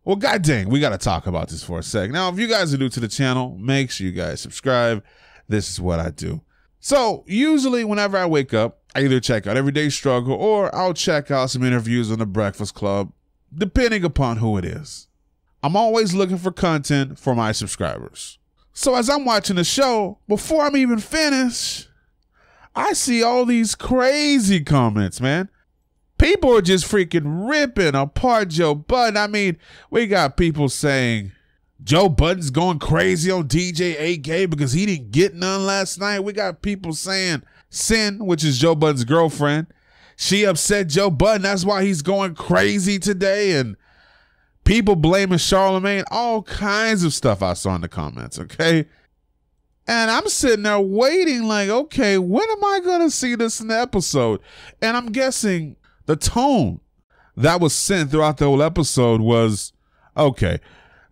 Well, god dang, we got to talk about this for a sec. Now, if you guys are new to the channel, make sure you guys subscribe. This is what I do. So usually whenever I wake up, I either check out Everyday Struggle or I'll check out some interviews on the Breakfast Club, depending upon who it is. I'm always looking for content for my subscribers. So as I'm watching the show, before I'm even finished, I see all these crazy comments, man. People are just freaking ripping apart Joe Budden. I mean, we got people saying Joe Budden's going crazy on DJ AK because he didn't get none last night. We got people saying Cyn, which is Joe Budden's girlfriend, she upset Joe Budden. That's why he's going crazy today. And people blaming Charlamagne, all kinds of stuff I saw in the comments, okay? And I'm sitting there waiting like, okay, when am I going to see this in the episode? And I'm guessing the tone that was sent throughout the whole episode was, okay,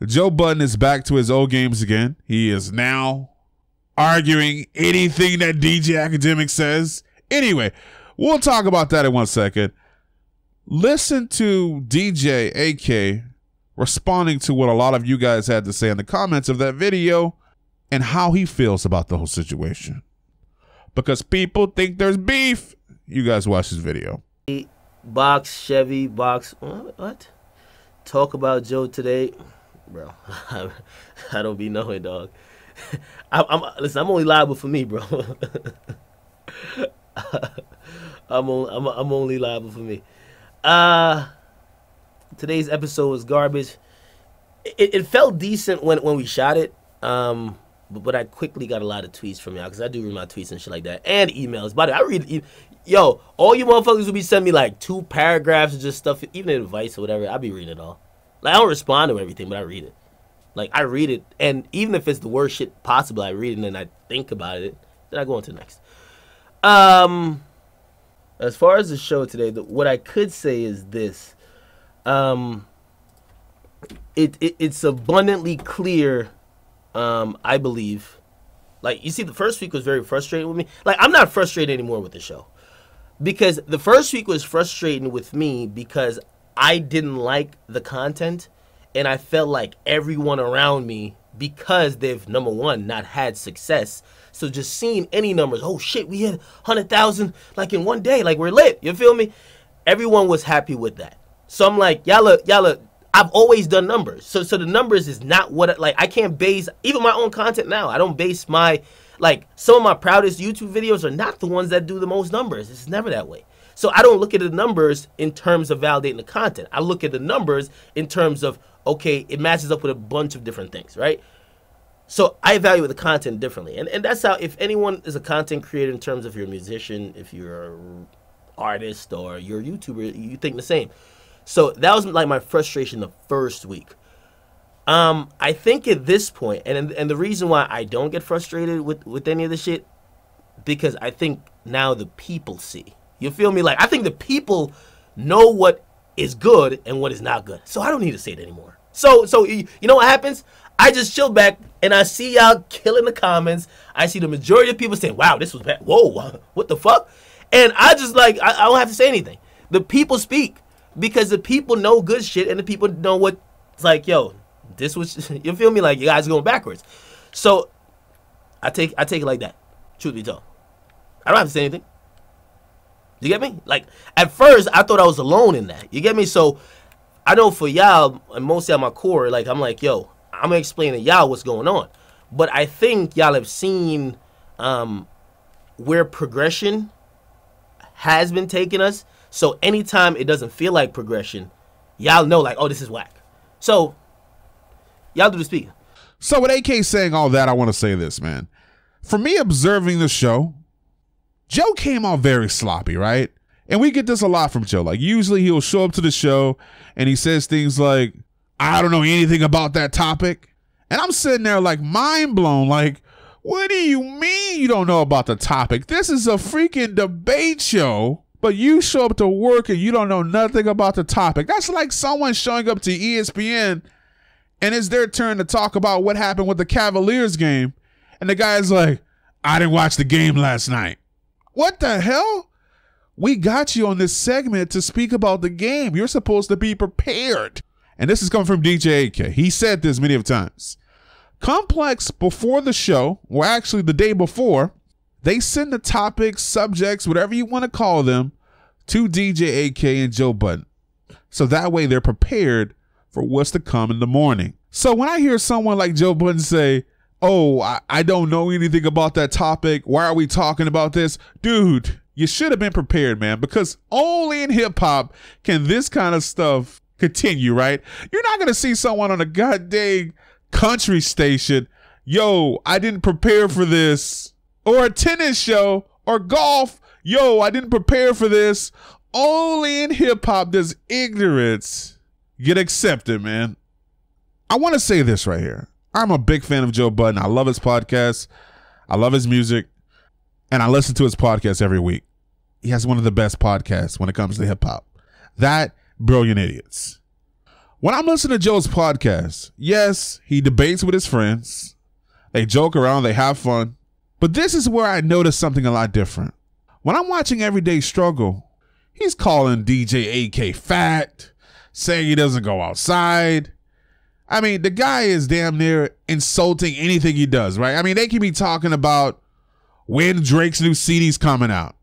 Joe Budden is back to his old games again. He is now arguing anything that DJ Akademiks says. Anyway, we'll talk about that in 1 second. Listen to DJ AK responding to what a lot of you guys had to say in the comments of that video and how he feels about the whole situation. Because people think there's beef. You guys watch this video. Box, Chevy, box, what? Talk about Joe today. Bro, I don't be knowing, dog. Listen, I'm only liable for me, bro. I'm only liable for me. Today's episode was garbage. It felt decent when we shot it, but I quickly got a lot of tweets from y'all because I do read my tweets and shit like that, and emails. But I read, yo, all you motherfuckers will be sending me like 2 paragraphs of just stuff, even advice or whatever. I be reading it all. Like I don't respond to everything, but I read it. Like I read it, and even if it's the worst shit possible, I read it and then I think about it. Then I go on to the next. As far as the show today, what I could say is this. It's abundantly clear, I believe. Like, you see, the first week was very frustrating with me. Like, I'm not frustrated anymore with the show. Because the first week was frustrating with me because I didn't like the content. And I felt like everyone around me, because they've, number one, not had success. So just seeing any numbers, oh shit, we had 100,000 like in one day, like we're lit, you feel me? Everyone was happy with that. So I'm like, y'all, I've always done numbers. So the numbers is not what, like, I can't base, even my own content now, I don't base my, like, some of my proudest YouTube videos are not the ones that do the most numbers. It's never that way. So I don't look at the numbers in terms of validating the content. I look at the numbers in terms of, okay, it matches up with a bunch of different things, right? So I evaluate the content differently. And that's how, if anyone is a content creator in terms of you're a musician, if you're an artist or you're a YouTuber, you think the same. So that was like my frustration the first week. I think at this point, and the reason why I don't get frustrated with any of this shit, because I think now the people see. You feel me? Like, I think the people know what is good and what is not good. So I don't need to say it anymore. So you know what happens? I just chill back and I see y'all killing the comments. I see the majority of people saying, wow, this was bad. Whoa, what the fuck? And I just like, I don't have to say anything. The people speak because the people know good shit and the people know what, it's like, yo, this was, you feel me? Like, you guys are going backwards. So I take it like that, truth be told. I don't have to say anything. You get me? Like, at first, I thought I was alone in that. You get me? So I know for y'all, and mostly at my core, like, I'm like, yo, I'm going to explain to y'all what's going on. But I think y'all have seen where progression has been taking us. So anytime it doesn't feel like progression, y'all know, like, oh, this is whack. So y'all do the speaking. So with AK saying all that, I want to say this, man. For me observing the show, Joe came out very sloppy, right? And we get this a lot from Joe. Like, usually he'll show up to the show and he says things like, I don't know anything about that topic. And I'm sitting there like mind blown. Like, what do you mean you don't know about the topic? This is a freaking debate show, but you show up to work and you don't know nothing about the topic. That's like someone showing up to ESPN and it's their turn to talk about what happened with the Cavaliers game. And the guy's like, I didn't watch the game last night. What the hell? We got you on this segment to speak about the game. You're supposed to be prepared. And this is coming from DJ AK. He said this many of times. Complex before the show, or actually the day before, they send the topics, subjects, whatever you want to call them, to DJ AK and Joe Budden. So that way they're prepared for what's to come in the morning. So when I hear someone like Joe Budden say, oh, I don't know anything about that topic, why are we talking about this? Dude, you should have been prepared, man, because only in hip hop can this kind of stuff continue, right? You're not going to see someone on a goddamn country station, yo, I didn't prepare for this, or a tennis show or golf, yo, I didn't prepare for this. Only in hip hop does ignorance get accepted, man. I want to say this right here. I'm a big fan of Joe Budden. I love his podcast. I love his music. And I listen to his podcast every week. He has one of the best podcasts when it comes to hip hop. That, Brilliant Idiots. When I'm listening to Joe's podcast, yes, he debates with his friends. They joke around, they have fun. But this is where I notice something a lot different. When I'm watching Everyday Struggle, he's calling DJ AK fat, saying he doesn't go outside. I mean, the guy is damn near insulting anything he does, right? I mean, they can be talking about when Drake's new CD's coming out.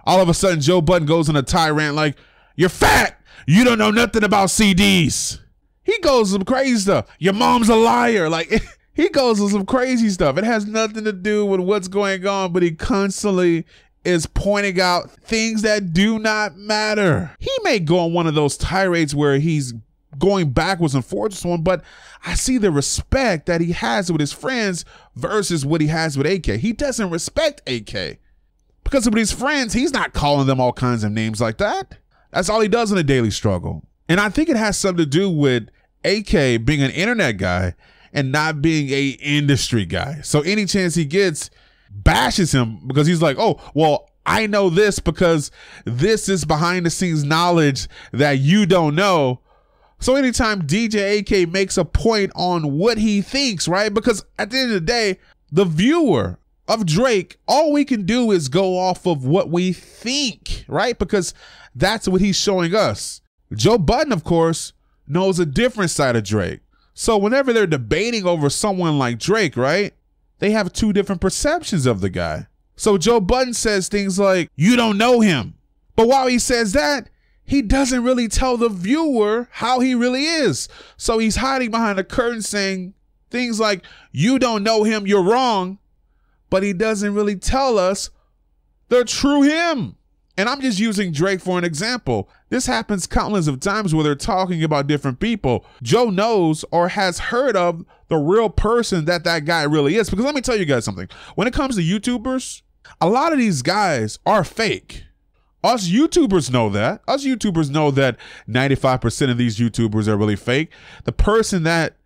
All of a sudden, Joe Budden goes on a tirade like, you're fat. You don't know nothing about CDs. He goes some crazy stuff. Your mom's a liar. Like, he goes with some crazy stuff. It has nothing to do with what's going on, but he constantly is pointing out things that do not matter. He may go on one of those tirades where he's going backwards and forwards on, but I see the respect that he has with his friends versus what he has with AK. He doesn't respect AK because with his friends, he's not calling them all kinds of names like that. That's all he does in a daily struggle. And I think it has something to do with AK being an internet guy and not being a industry guy. So any chance he gets, bashes him because he's like, oh, well, I know this because this is behind the scenes knowledge that you don't know. So anytime DJ AK makes a point on what he thinks, right? Because at the end of the day, the viewer of Drake, all we can do is go off of what we think, right? Because that's what he's showing us. Joe Budden, of course, knows a different side of Drake. So whenever they're debating over someone like Drake, right? They have two different perceptions of the guy. So Joe Budden says things like, you don't know him. But while he says that, he doesn't really tell the viewer how he really is. So he's hiding behind a curtain saying things like, you don't know him, you're wrong. But he doesn't really tell us the true him. And I'm just using Drake for an example. This happens countless of times where they're talking about different people. Joe knows or has heard of the real person that guy really is. Because let me tell you guys something. When it comes to YouTubers, a lot of these guys are fake. Us YouTubers know that. Us YouTubers know that 95% of these YouTubers are really fake. The person that,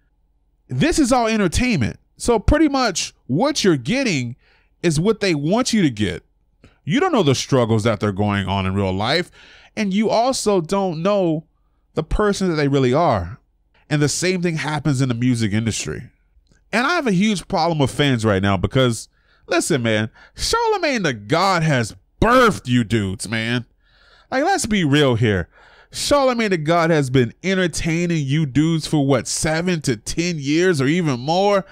this is all entertainment. So pretty much what you're getting is what they want you to get. You don't know the struggles that they're going on in real life. And you also don't know the person that they really are. And the same thing happens in the music industry. And I have a huge problem with fans right now because, listen, man, Charlamagne Tha God has birthed you dudes, man. Like, let's be real here. Charlamagne Tha God has been entertaining you dudes for what, 7 to 10 years or even more?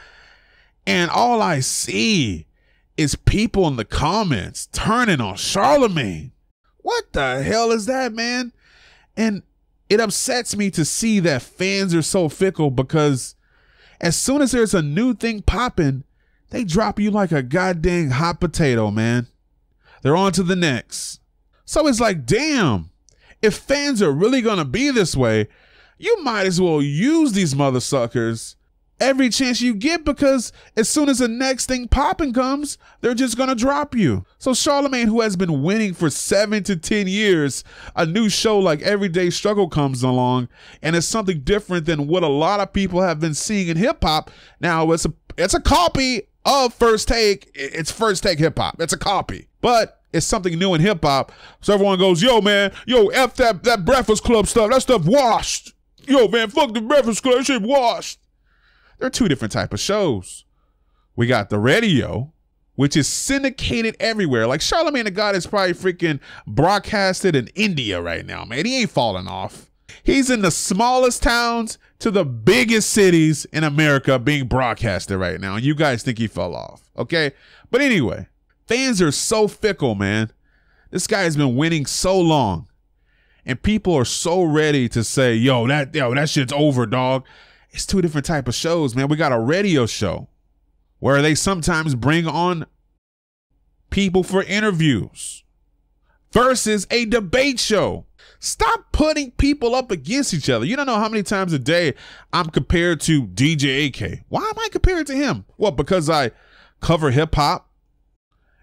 And all I see is people in the comments turning on Charlamagne. What the hell is that, man? And it upsets me to see that fans are so fickle because as soon as there's a new thing popping, they drop you like a goddamn hot potato, man. They're on to the next. So it's like, damn, if fans are really going to be this way, you might as well use these mother suckers every chance you get because as soon as the next thing popping comes, they're just going to drop you. So Charlamagne, who has been winning for 7 to 10 years, a new show like Everyday Struggle comes along and it's something different than what a lot of people have been seeing in hip hop. Now it's a copy of First Take. It's First Take hip hop. It's a copy, but it's something new in hip hop. So everyone goes, yo, man, yo, F that Breakfast Club stuff. That stuff washed. Yo, man, fuck the Breakfast Club. That shit washed. There are two different types of shows. We got the radio, which is syndicated everywhere. Like Charlamagne Tha God is probably freaking broadcasted in India right now, man. He ain't falling off. He's in the smallest towns to the biggest cities in America being broadcasted right now. And you guys think he fell off. Okay. But anyway, fans are so fickle, man. This guy has been winning so long. And people are so ready to say, yo, that shit's over, dog. It's two different type of shows, man. We got a radio show where they sometimes bring on people for interviews versus a debate show. Stop putting people up against each other. You don't know how many times a day I'm compared to DJ AK. Why am I compared to him? Well, because I cover hip hop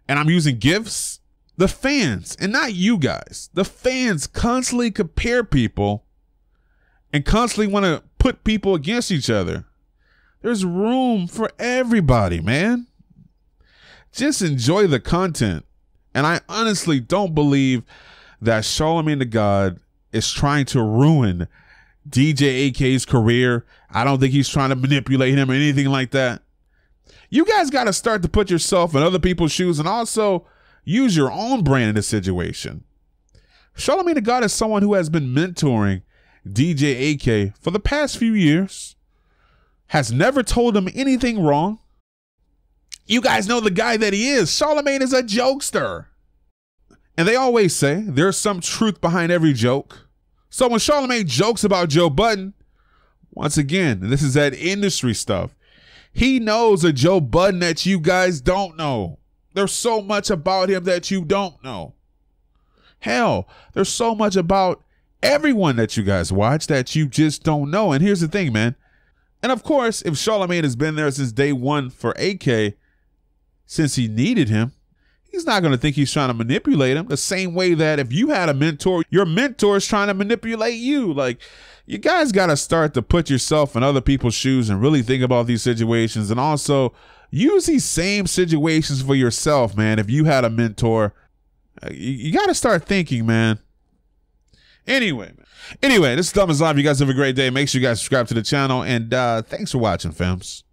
and I'm using GIFs. The fans, and not you guys, the fans constantly compare people and constantly want to put people against each other. There's room for everybody, man. Just enjoy the content. And I honestly don't believe that Charlamagne Tha God is trying to ruin DJ AK's career. I don't think he's trying to manipulate him or anything like that. You guys got to start to put yourself in other people's shoes and also use your own brain in this situation. Charlamagne Tha God is someone who has been mentoring DJ AK for the past few years, has never told him anything wrong. You guys know the guy that he is. Charlamagne is a jokester. And they always say there's some truth behind every joke. So when Charlamagne jokes about Joe Budden, once again, this is that industry stuff. He knows a Joe Budden that you guys don't know. There's so much about him that you don't know. Hell, there's so much about everyone that you guys watch that you just don't know. And here's the thing, man. And of course, if Charlamagne has been there since day one for AK, since he needed him, he's not going to think he's trying to manipulate him the same way that if you had a mentor, your mentor is trying to manipulate you. Like, you guys got to start to put yourself in other people's shoes and really think about these situations, and also use these same situations for yourself, man. If you had a mentor, you got to start thinking, man. Anyway, this is DomisLive. You guys have a great day. Make sure you guys subscribe to the channel, and thanks for watching, fams.